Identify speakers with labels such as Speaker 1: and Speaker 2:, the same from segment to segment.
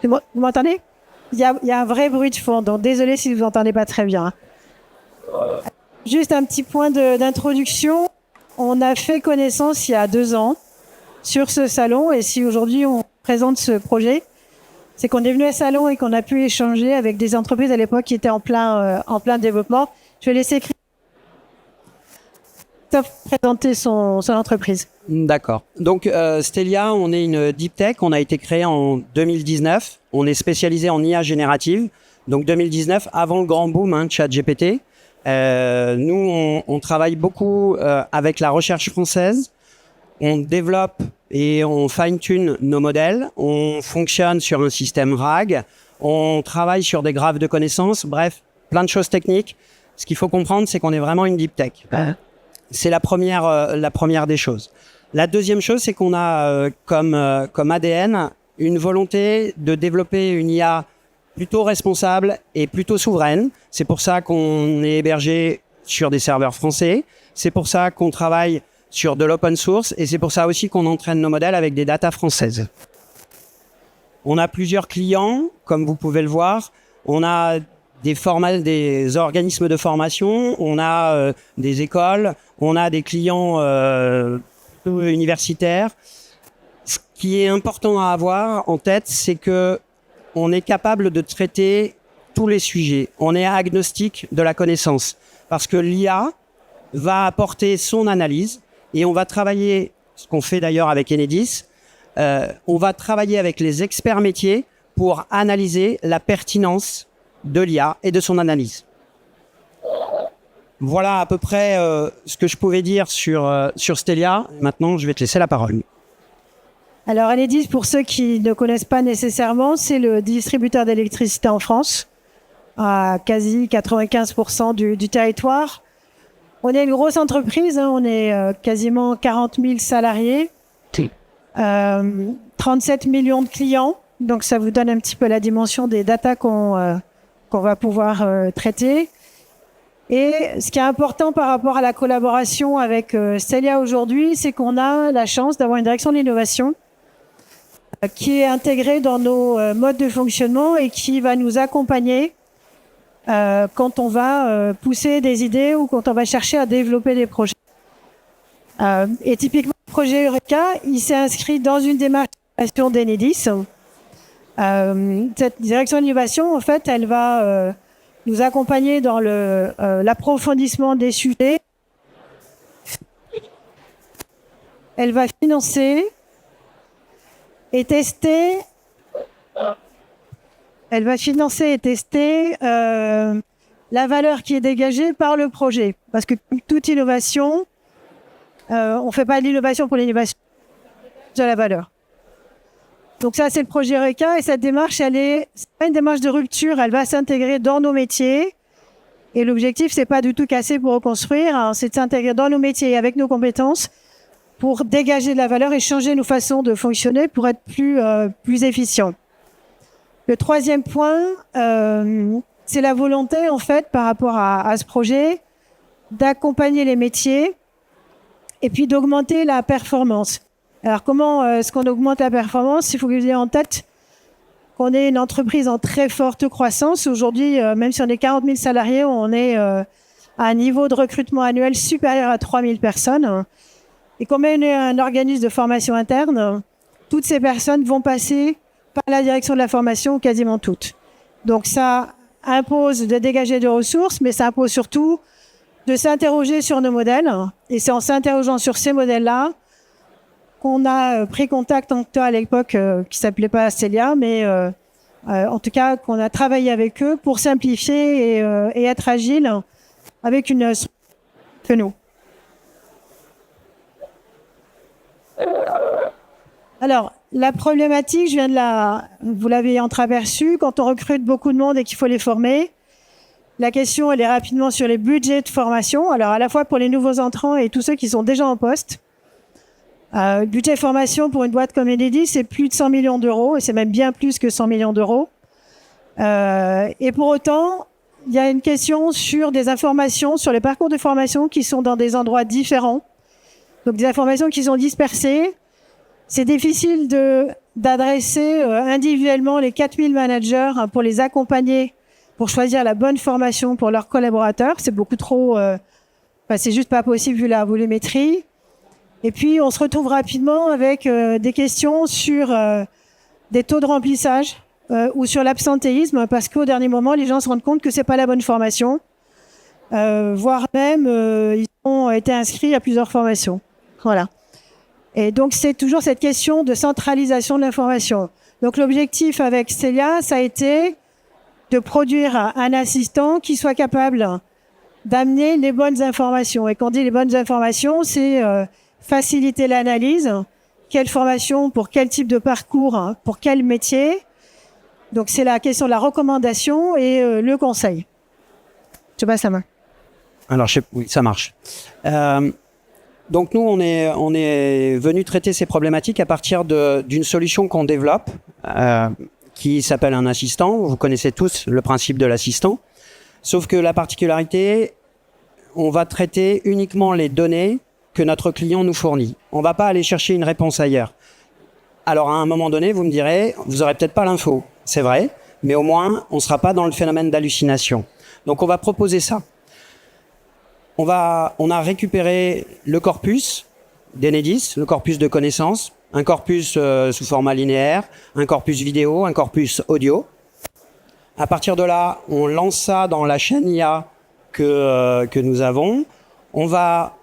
Speaker 1: Vous m'entendez? Il y a un vrai bruit de fond, donc désolé si vous n'entendez pas très bien. Juste un petit point d'introduction. On a fait connaissance il y a 2 ans sur ce salon, et si aujourd'hui on présente ce projet, c'est qu'on est venu à ce salon et qu'on a pu échanger avec des entreprises à l'époque qui étaient en plein développement. Je vais laisser Christophe présenter son entreprise.
Speaker 2: D'accord. Donc, Stelia, on est une deep tech. On a été créé en 2019. On est spécialisé en IA générative. Donc, 2019, avant le grand boom de ChatGPT. Nous, on travaille beaucoup avec la recherche française. On développe et on fine-tune nos modèles. On fonctionne sur un système RAG. On travaille sur des graphes de connaissances. Bref, plein de choses techniques. Ce qu'il faut comprendre, c'est qu'on est vraiment une deep tech. C'est la première des choses. La deuxième chose, c'est qu'on a comme ADN une volonté de développer une IA plutôt responsable et plutôt souveraine. C'est pour ça qu'on est hébergé sur des serveurs français. C'est pour ça qu'on travaille sur de l'open source et c'est pour ça aussi qu'on entraîne nos modèles avec des datas françaises. On a plusieurs clients, comme vous pouvez le voir. On a des organismes de formation, on a des écoles, on a des clients universitaires. Ce qui est important à avoir en tête, c'est que on est capable de traiter tous les sujets. On est agnostique de la connaissance parce que l'IA va apporter son analyse et on va travailler, ce qu'on fait d'ailleurs avec Enedis, on va travailler avec les experts métiers pour analyser la pertinence de l'IA et de son analyse. Voilà à peu près ce que je pouvais dire sur Stelia. Maintenant, je vais te laisser la parole.
Speaker 1: Alors, Enedis, pour ceux qui ne connaissent pas nécessairement, c'est le distributeur d'électricité en France, à quasi 95% du territoire. On est une grosse entreprise, on est quasiment 40 000 salariés, 37 millions de clients. Donc, ça vous donne un petit peu la dimension des datas qu'on va pouvoir traiter. Et ce qui est important par rapport à la collaboration avec Stelia aujourd'hui, c'est qu'on a la chance d'avoir une direction de l'innovation qui est intégrée dans nos modes de fonctionnement et qui va nous accompagner quand on va pousser des idées ou quand on va chercher à développer des projets. Et typiquement, le projet Eureka, il s'est inscrit dans une démarche d'Enedis. Cette direction d'innovation, en fait, elle va nous accompagner dans l'approfondissement des sujets. Elle va financer et tester. Elle va financer et tester la valeur qui est dégagée par le projet. Parce que toute innovation, on ne fait pas de l'innovation pour l'innovation, de la valeur. Donc ça, c'est le projet Eureka et cette démarche, c'est pas une démarche de rupture, elle va s'intégrer dans nos métiers. Et l'objectif, c'est pas du tout casser pour reconstruire, hein, c'est de s'intégrer dans nos métiers et avec nos compétences pour dégager de la valeur et changer nos façons de fonctionner pour être plus efficients. Le troisième point, c'est la volonté, en fait, par rapport à ce projet, d'accompagner les métiers et puis d'augmenter la performance. Alors, comment est-ce qu'on augmente la performance? Il faut que vous ayez en tête qu'on est une entreprise en très forte croissance. Aujourd'hui, même si on est 40 000 salariés, on est à un niveau de recrutement annuel supérieur à 3 000 personnes. Et comme on est un organisme de formation interne, toutes ces personnes vont passer par la direction de la formation, quasiment toutes. Donc, ça impose de dégager des ressources, mais ça impose surtout de s'interroger sur nos modèles. Et c'est en s'interrogeant sur ces modèles-là qu'on a pris contact en tout cas à l'époque qui s'appelait pas Stelia, mais en tout cas qu'on a travaillé avec eux pour simplifier et être agile avec une que nous. Alors, la problématique, vous l'avez entreaperçu, quand on recrute beaucoup de monde et qu'il faut les former, la question, elle est rapidement sur les budgets de formation. Alors, à la fois pour les nouveaux entrants et tous ceux qui sont déjà en poste. Budget formation pour une boîte comme Enedis, c'est plus de 100 millions d'euros, et c'est même bien plus que 100 millions d'euros. Et pour autant, il y a une question sur des informations, sur les parcours de formation qui sont dans des endroits différents. Donc, des informations qui sont dispersées. C'est difficile d'adresser individuellement les 4000 managers pour les accompagner, pour choisir la bonne formation pour leurs collaborateurs. C'est beaucoup trop... c'est juste pas possible vu la volumétrie. Et puis, on se retrouve rapidement avec des questions sur des taux de remplissage ou sur l'absentéisme, parce qu'au dernier moment, les gens se rendent compte que c'est pas la bonne formation, voire même ils ont été inscrits à plusieurs formations. Voilà. Et donc, c'est toujours cette question de centralisation de l'information. Donc, l'objectif avec Stelia, ça a été de produire un assistant qui soit capable d'amener les bonnes informations. Et quand on dit les bonnes informations, c'est faciliter l'analyse. Quelle formation, pour quel type de parcours, hein, pour quel métier. Donc, c'est la question de la recommandation et le conseil. Je passe la main.
Speaker 2: Alors, oui, ça marche. Donc, nous, on est venu traiter ces problématiques à partir d'une solution qu'on développe qui s'appelle un assistant. Vous connaissez tous le principe de l'assistant. Sauf que la particularité, on va traiter uniquement les données que notre client nous fournit. On va pas aller chercher une réponse ailleurs. Alors, à un moment donné, vous me direz, vous aurez peut-être pas l'info. C'est vrai, mais au moins, on sera pas dans le phénomène d'hallucination. Donc, on va proposer ça. On a récupéré le corpus d'Enedis, le corpus de connaissances, un corpus sous format linéaire, un corpus vidéo, un corpus audio. À partir de là, on lance ça dans la chaîne IA que nous avons. On va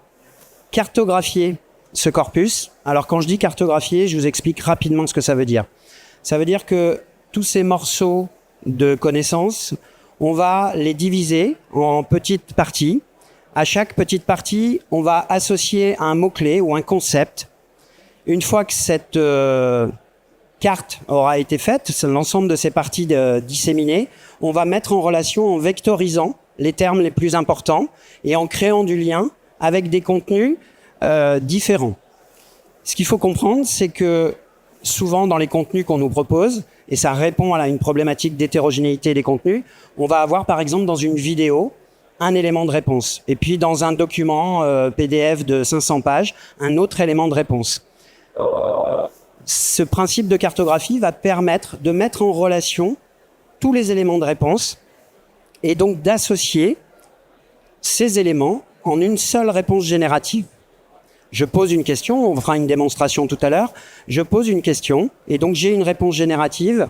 Speaker 2: cartographier ce corpus. Alors, quand je dis cartographier, je vous explique rapidement ce que ça veut dire. Ça veut dire que tous ces morceaux de connaissances, on va les diviser en petites parties. À chaque petite partie, on va associer un mot-clé ou un concept. Une fois que cette carte aura été faite, c'est l'ensemble de ces parties disséminées, on va mettre en relation en vectorisant les termes les plus importants et en créant du lien avec des contenus différents. Ce qu'il faut comprendre, c'est que souvent dans les contenus qu'on nous propose, et ça répond à une problématique d'hétérogénéité des contenus, on va avoir par exemple dans une vidéo un élément de réponse, et puis dans un document PDF de 500 pages, un autre élément de réponse. Ce principe de cartographie va permettre de mettre en relation tous les éléments de réponse et donc d'associer ces éléments en une seule réponse générative. Je pose une question, on fera une démonstration tout à l'heure, je pose une question et donc j'ai une réponse générative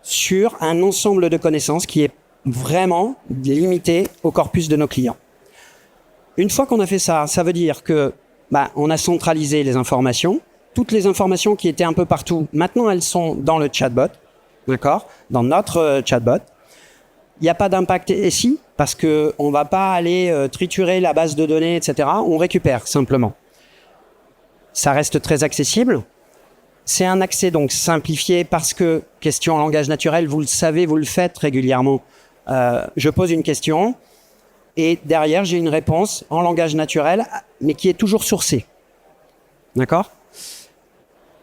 Speaker 2: sur un ensemble de connaissances qui est vraiment limité au corpus de nos clients. Une fois qu'on a fait ça, ça veut dire que on a centralisé les informations. Toutes les informations qui étaient un peu partout, maintenant elles sont dans le chatbot, d'accord, dans notre chatbot. Il n'y a pas d'impact SI parce que on va pas aller triturer la base de données, etc. On récupère simplement. Ça reste très accessible. C'est un accès donc simplifié parce que question en langage naturel, vous le savez, vous le faites régulièrement. Je pose une question et derrière j'ai une réponse en langage naturel, mais qui est toujours sourcée, d'accord.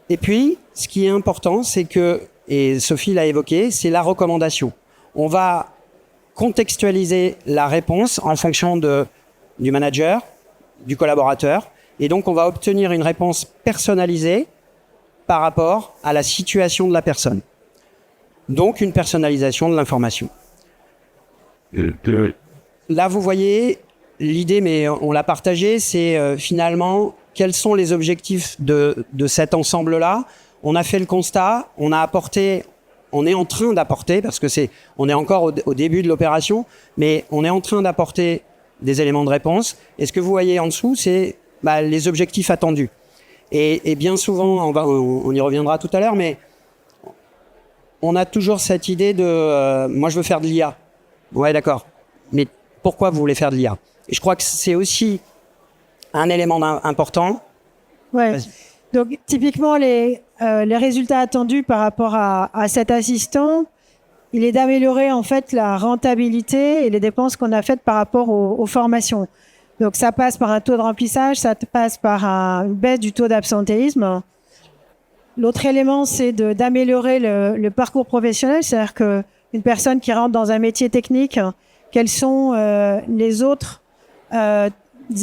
Speaker 2: Et puis, ce qui est important, c'est que, et Sophie l'a évoqué, c'est la recommandation. On va contextualiser la réponse en fonction du manager, du collaborateur, et donc on va obtenir une réponse personnalisée par rapport à la situation de la personne. Donc, une personnalisation de l'information. Là, vous voyez, l'idée, mais on l'a partagée, c'est finalement... Quels sont les objectifs de cet ensemble-là? On a fait le constat, on a apporté, on est en train d'apporter, parce que on est encore au début de l'opération, mais on est en train d'apporter des éléments de réponse. Et ce que vous voyez en dessous, c'est les objectifs attendus. Et bien souvent, on y reviendra tout à l'heure, mais on a toujours cette idée de moi je veux faire de l'IA. Ouais, d'accord. Mais pourquoi vous voulez faire de l'IA? Et je crois que c'est aussi un élément important.
Speaker 1: Ouais. Donc typiquement les résultats attendus par rapport à cet assistant, il est d'améliorer en fait la rentabilité et les dépenses qu'on a faites par rapport aux formations. Donc ça passe par un taux de remplissage, ça passe par une baisse du taux d'absentéisme. L'autre élément, c'est d'améliorer le parcours professionnel, c'est-à-dire que une personne qui rentre dans un métier technique, quels sont les autres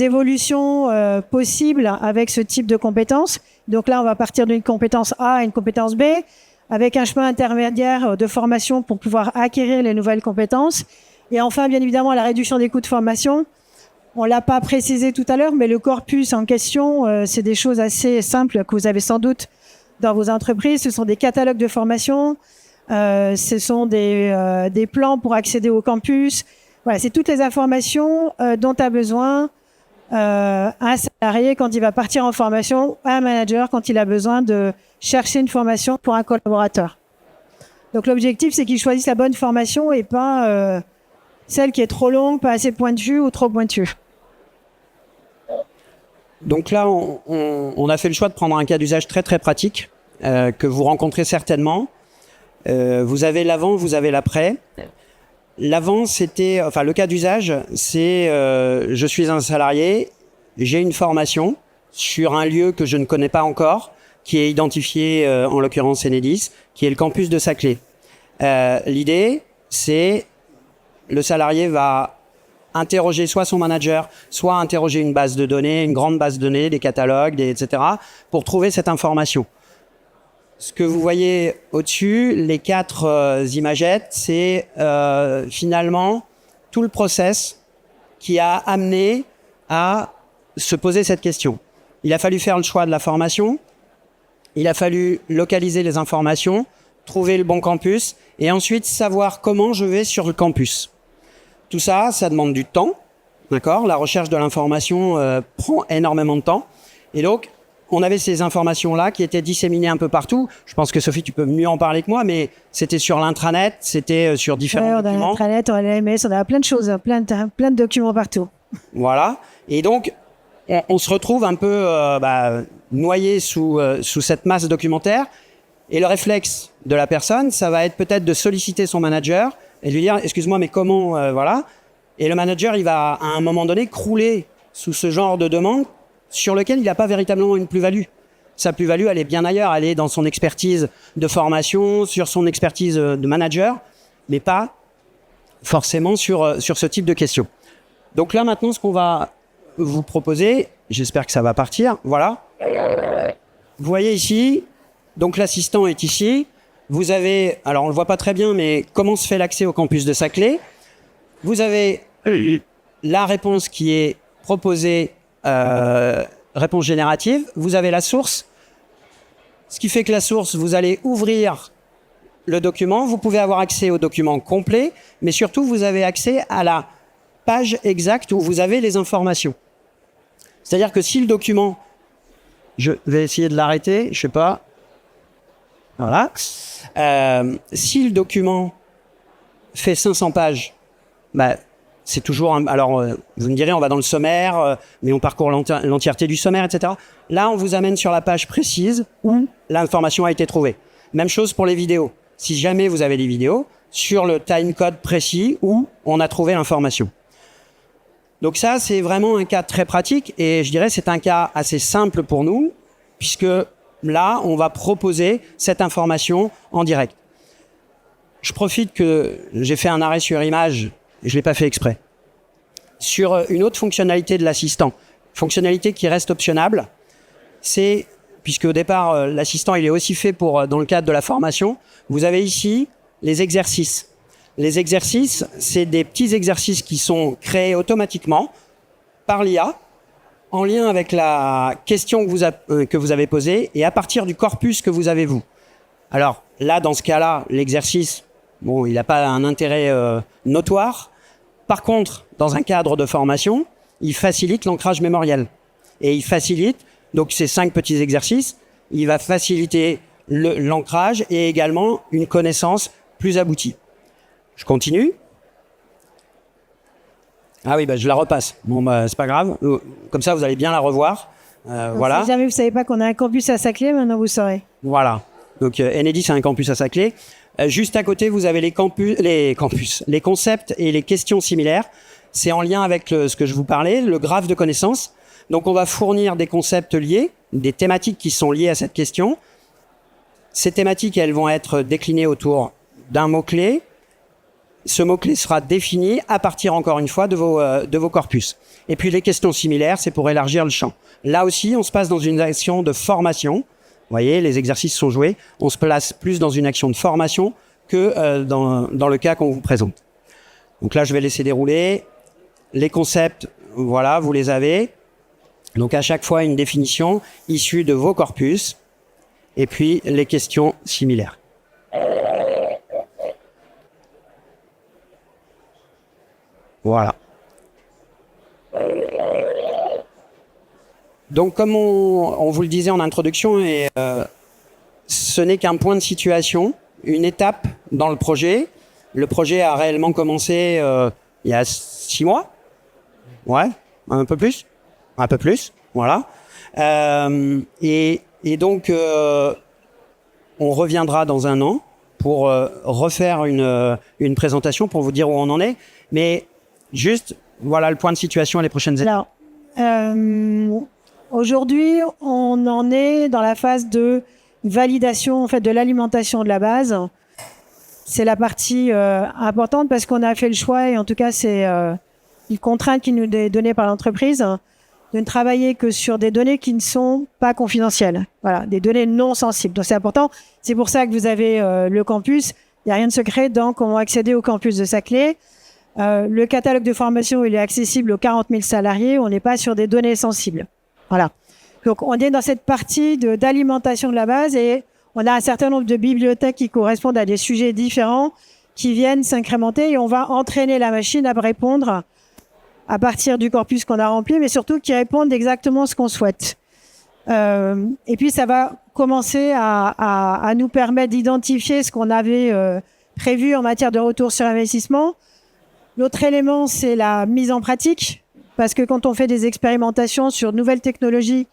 Speaker 1: évolutions possibles avec ce type de compétences. Donc là, on va partir d'une compétence A à une compétence B, avec un chemin intermédiaire de formation pour pouvoir acquérir les nouvelles compétences. Et enfin, bien évidemment, la réduction des coûts de formation. On l'a pas précisé tout à l'heure, mais le corpus en question, c'est des choses assez simples que vous avez sans doute dans vos entreprises. Ce sont des catalogues de formation, ce sont des plans pour accéder au campus. Voilà, c'est toutes les informations dont a besoin un salarié quand il va partir en formation, un manager quand il a besoin de chercher une formation pour un collaborateur. Donc l'objectif, c'est qu'il choisisse la bonne formation et pas celle qui est trop longue, pas assez pointue ou trop pointue.
Speaker 2: Donc là, on a fait le choix de prendre un cas d'usage très très pratique que vous rencontrez certainement. Vous avez l'avant, vous avez l'après. L'avant, le cas d'usage, c'est je suis un salarié, j'ai une formation sur un lieu que je ne connais pas encore, qui est identifié en l'occurrence Enedis, qui est le campus de Saclay. L'idée, c'est le salarié va interroger soit son manager, soit interroger une base de données, une grande base de données, des catalogues, etc., pour trouver cette information. Ce que vous voyez au-dessus, les 4 imagettes, c'est finalement tout le process qui a amené à se poser cette question. Il a fallu faire le choix de la formation, il a fallu localiser les informations, trouver le bon campus et ensuite savoir comment je vais sur le campus. Tout ça, ça demande du temps, d'accord ? La recherche de l'information prend énormément de temps. Et donc, on avait ces informations-là qui étaient disséminées un peu partout. Je pense que Sophie, tu peux mieux en parler que moi, mais c'était sur l'intranet, c'était sur différents documents.
Speaker 1: On a l'intranet, on a l'AMS, on a plein de choses, plein de documents partout.
Speaker 2: Voilà. Et donc, on se retrouve un peu noyé sous cette masse documentaire. Et le réflexe de la personne, ça va être peut-être de solliciter son manager et lui dire « Excuse-moi, mais comment voilà ?» Et le manager, il va à un moment donné crouler sous ce genre de demande sur lequel il n'a pas véritablement une plus-value. Sa plus-value, elle est bien ailleurs. Elle est dans son expertise de formation, sur son expertise de manager, mais pas forcément sur ce type de questions. Donc là, maintenant, ce qu'on va vous proposer, j'espère que ça va partir, voilà. Vous voyez ici, donc l'assistant est ici. Vous avez, alors on le voit pas très bien, mais comment se fait l'accès au campus de Saclay ? Vous avez la réponse qui est proposée, réponse générative. Vous avez la source. Ce qui fait que la source, vous allez ouvrir le document. Vous pouvez avoir accès au document complet, mais surtout, vous avez accès à la page exacte où vous avez les informations. C'est-à-dire que si le document, je vais essayer de l'arrêter, je sais pas. Voilà. Si le document fait 500 pages, c'est toujours alors vous me direz on va dans le sommaire, mais on parcourt l'entièreté du sommaire, etc. Là, on vous amène sur la page précise où l'information a été trouvée. Même chose pour les vidéos. Si jamais vous avez des vidéos, sur le timecode précis où on a trouvé l'information. Donc ça, c'est vraiment un cas très pratique et je dirais c'est un cas assez simple pour nous puisque là, on va proposer cette information en direct. Je profite que j'ai fait un arrêt sur image, et je l'ai pas fait exprès, sur une autre fonctionnalité de l'assistant, fonctionnalité qui reste optionnable, c'est, puisque au départ, l'assistant, il est aussi fait pour, dans le cadre de la formation, vous avez ici les exercices. Les exercices, c'est des petits exercices qui sont créés automatiquement par l'IA, en lien avec la question que vous avez posée et à partir du corpus que vous avez vous. Alors là, dans ce cas-là, l'exercice, bon, il n'a pas un intérêt notoire. Par contre, dans un cadre de formation, il facilite l'ancrage mémoriel. Et il facilite, donc ces 5 petits exercices, il va faciliter l'ancrage et également une connaissance plus aboutie. Je continue. Ah oui, je la repasse. Bon, c'est pas grave. Comme ça, vous allez bien la revoir. Voilà.
Speaker 1: Si jamais vous savez pas qu'on a un campus à Saclay, maintenant vous saurez.
Speaker 2: Voilà. Donc, Enedis a un campus à Saclay. Juste à côté, vous avez les concepts et les questions similaires. C'est en lien avec ce que je vous parlais, le graphe de connaissances. Donc, on va fournir des concepts liés, des thématiques qui sont liées à cette question. Ces thématiques, elles vont être déclinées autour d'un mot-clé. ce mot-clé sera défini à partir, encore une fois, de vos corpus. Et puis, les questions similaires, c'est pour élargir le champ. Là aussi, on se passe dans une action de formation. Vous voyez, les exercices sont joués. On se place plus dans une action de formation que dans le cas qu'on vous présente. Donc là, je vais laisser dérouler. Les concepts, voilà, vous les avez. Donc, à chaque fois, une définition issue de vos corpus. Et puis, les questions similaires. Voilà. Donc, comme on vous le disait en introduction, ce n'est qu'un point de situation, une étape dans le projet. Le projet a réellement commencé il y a 6 mois. Ouais, un peu plus. Voilà. Et donc, on reviendra dans un an pour refaire une présentation pour vous dire où on en est. Mais juste, voilà le point de situation et les prochaines étapes.
Speaker 1: Alors, aujourd'hui, on en est dans la phase de validation en fait, de l'alimentation de la base. C'est la partie importante parce qu'on a fait le choix, et en tout cas, c'est une contrainte qui nous est donnée par l'entreprise, de ne travailler que sur des données qui ne sont pas confidentielles. Voilà, des données non sensibles. Donc, c'est important. C'est pour ça que vous avez le campus. Il n'y a rien de secret dans comment accéder au campus de Saclay. Le catalogue de formation, il est accessible aux 40 000 salariés. On n'est pas sur des données sensibles. Voilà. Donc, on est dans cette partie d'alimentation de la base et on a un certain nombre de bibliothèques qui correspondent à des sujets différents qui viennent s'incrémenter et on va entraîner la machine à répondre à partir du corpus qu'on a rempli, mais surtout qui répondent exactement ce qu'on souhaite. Et puis, ça va commencer à nous permettre d'identifier ce qu'on avait prévu en matière de retour sur investissement. L'autre élément, c'est la mise en pratique, parce que quand on fait des expérimentations sur de nouvelles technologies,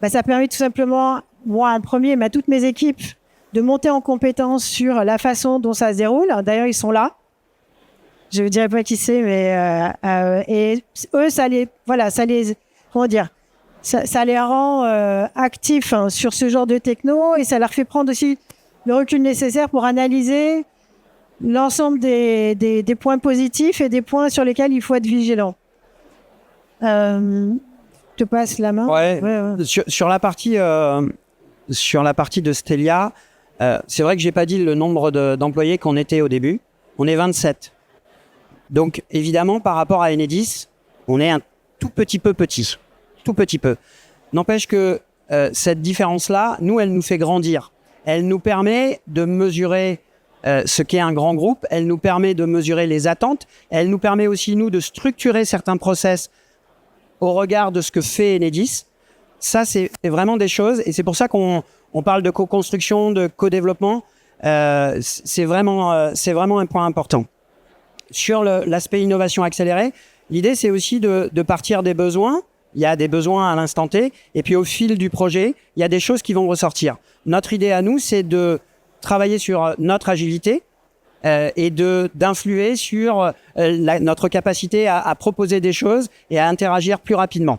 Speaker 1: ça permet tout simplement, moi en premier, mais à toutes mes équipes, de monter en compétence sur la façon dont ça se déroule. D'ailleurs, ils sont là. Je ne dirais pas qui c'est, mais et eux, ça les rend actifs sur ce genre de techno et ça leur fait prendre aussi le recul nécessaire pour analyser l'ensemble des points positifs et des points sur lesquels il faut être vigilant. Je te passe la main.
Speaker 2: Ouais. Sur la partie de Stelia, c'est vrai que j'ai pas dit le nombre d'employés qu'on était au début. On est 27. Donc, évidemment, par rapport à Enedis, on est un tout petit peu petit. Tout petit peu. N'empêche que cette différence-là, nous, elle nous fait grandir. Elle nous permet de mesurer ce qu'est un grand groupe. Elle nous permet de mesurer les attentes. Elle nous permet aussi, nous, de structurer certains process au regard de ce que fait Enedis. Ça, c'est vraiment des choses. Et c'est pour ça qu'on parle de co-construction, de co-développement. C'est vraiment un point important. Sur l'aspect innovation accélérée, l'idée, c'est aussi de partir des besoins. Il y a des besoins à l'instant T. Et puis, au fil du projet, il y a des choses qui vont ressortir. Notre idée à nous, c'est de travailler sur notre agilité et d'influer sur notre capacité à proposer des choses et à interagir plus rapidement.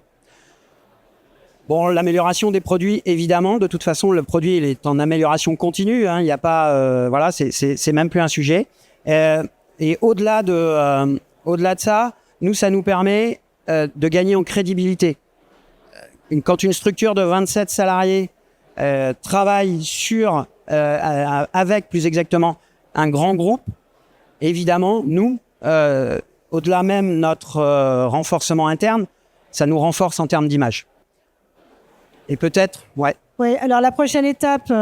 Speaker 2: Bon, l'amélioration des produits, évidemment. De toute façon, le produit il est en amélioration continue. Il n'y a pas... voilà, c'est même plus un sujet. Et au-delà de ça, nous, ça nous permet de gagner en crédibilité. Quand une structure de 27 salariés travaille avec plus exactement un grand groupe, évidemment, nous, au-delà même notre renforcement interne, ça nous renforce en termes d'image. Et peut-être, ouais.
Speaker 1: Oui, alors la prochaine étape,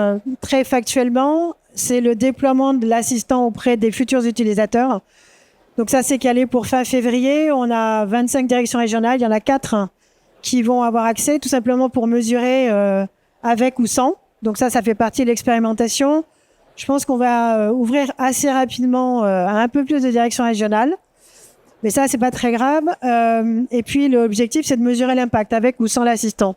Speaker 1: très factuellement, c'est le déploiement de l'assistant auprès des futurs utilisateurs. Donc ça, c'est calé pour fin février. On a 25 directions régionales. Il y en a 4 qui vont avoir accès, tout simplement pour mesurer avec ou sans. Donc ça fait partie de l'expérimentation. Je pense qu'on va ouvrir assez rapidement à un peu plus de directions régionales. Mais ça, c'est pas très grave. Et puis, l'objectif, c'est de mesurer l'impact avec ou sans l'assistant.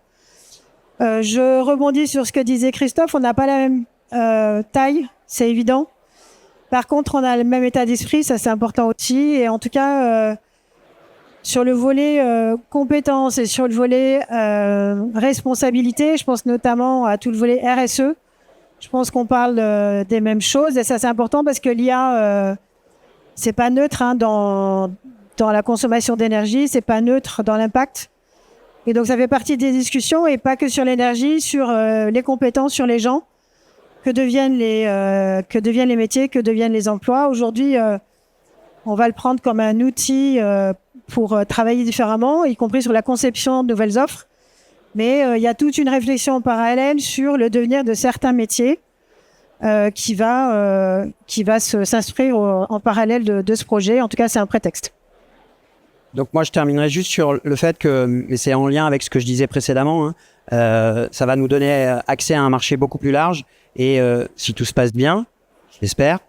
Speaker 1: Je rebondis sur ce que disait Christophe. On n'a pas la même taille, c'est évident. Par contre, on a le même état d'esprit, ça c'est important aussi. Et en tout cas, sur le volet compétences et sur le volet responsabilité, je pense notamment à tout le volet RSE. Je pense qu'on parle des mêmes choses et ça c'est important parce que l'IA, c'est pas neutre hein, dans la consommation d'énergie, c'est pas neutre dans l'impact. Et donc, ça fait partie des discussions et pas que sur l'énergie, sur les compétences, sur les gens, que deviennent les métiers, que deviennent les emplois. Aujourd'hui, on va le prendre comme un outil pour travailler différemment, y compris sur la conception de nouvelles offres. Mais il y a toute une réflexion en parallèle sur le devenir de certains métiers qui va s'inscrire en parallèle de ce projet. En tout cas, c'est un prétexte.
Speaker 2: Donc moi, je terminerai juste sur le fait que, et c'est en lien avec ce que je disais précédemment, hein, ça va nous donner accès à un marché beaucoup plus large et si tout se passe bien, j'espère,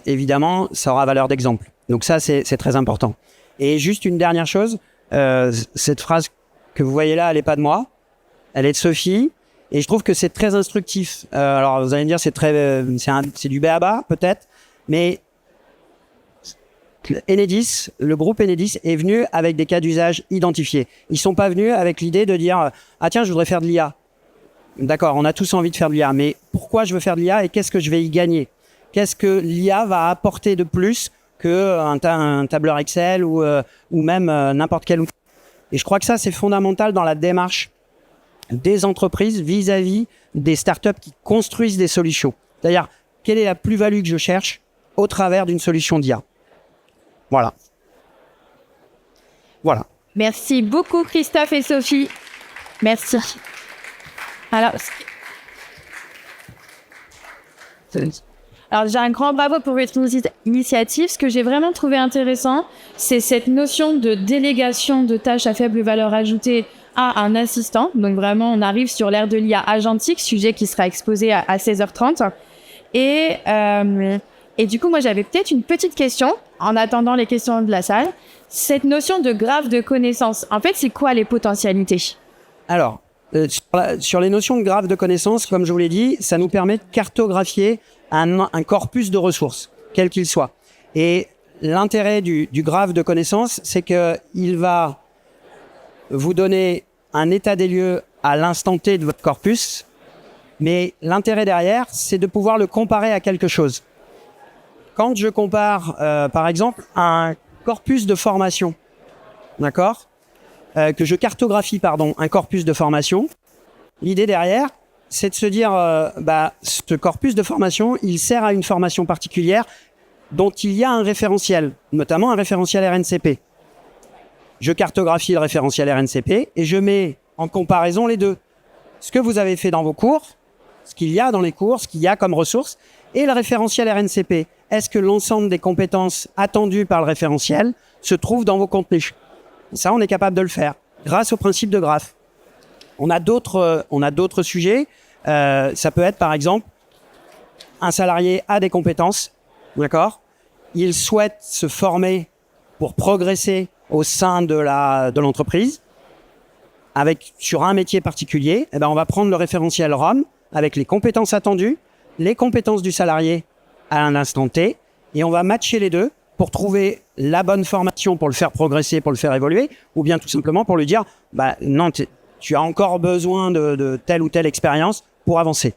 Speaker 2: évidemment, ça aura valeur d'exemple. Donc ça, c'est très important. Et juste une dernière chose, cette phrase que vous voyez là, elle n'est pas de moi, elle est de Sophie et je trouve que c'est très instructif. Alors vous allez me dire, c'est du b.a.-ba peut-être, mais Enedis, le groupe Enedis est venu avec des cas d'usage identifiés. Ils sont pas venus avec l'idée de dire « Ah tiens, je voudrais faire de l'IA ». D'accord, on a tous envie de faire de l'IA, mais pourquoi je veux faire de l'IA et qu'est-ce que je vais y gagner? Qu'est-ce que l'IA va apporter de plus qu'un tableur Excel ou même n'importe quel outil? Et je crois que ça, c'est fondamental dans la démarche des entreprises vis-à-vis des startups qui construisent des solutions. C'est-à-dire, quelle est la plus-value que je cherche au travers d'une solution d'IA? Voilà.
Speaker 3: Merci beaucoup Christophe et Sophie. Merci. Alors déjà un grand bravo pour votre initiative. Ce que j'ai vraiment trouvé intéressant, c'est cette notion de délégation de tâches à faible valeur ajoutée à un assistant. Donc vraiment, on arrive sur l'ère de l'IA agentique, sujet qui sera exposé à 16h30. Et du coup, moi, j'avais peut-être une petite question, en attendant les questions de la salle. Cette notion de graphe de connaissances, en fait, c'est quoi les potentialités?
Speaker 2: Alors, sur les notions de graphe de connaissances, comme je vous l'ai dit, ça nous permet de cartographier un corpus de ressources, quel qu'il soit. Et l'intérêt du graphe de connaissances, c'est qu'il va vous donner un état des lieux à l'instant T de votre corpus, mais l'intérêt derrière, c'est de pouvoir le comparer à quelque chose. Quand je compare, par exemple, un corpus de formation, d'accord, que je cartographie, un corpus de formation, l'idée derrière, c'est de se dire, ce corpus de formation, il sert à une formation particulière dont il y a un référentiel, notamment un référentiel RNCP. Je cartographie le référentiel RNCP et je mets en comparaison les deux. Ce que vous avez fait dans vos cours, ce qu'il y a dans les cours, ce qu'il y a comme ressources, et le référentiel RNCP. Est-ce que l'ensemble des compétences attendues par le référentiel se trouvent dans vos contenus? Ça, on est capable de le faire grâce au principe de graphe. On a d'autres sujets. Ça peut être, par exemple, un salarié a des compétences, d'accord? Il souhaite se former pour progresser au sein de l'entreprise sur un métier particulier. Eh ben, on va prendre le référentiel ROM avec les compétences attendues, les compétences du salarié à un instant T, et on va matcher les deux pour trouver la bonne formation pour le faire progresser, pour le faire évoluer, ou bien tout simplement pour lui dire non, tu as encore besoin de telle ou telle expérience pour avancer.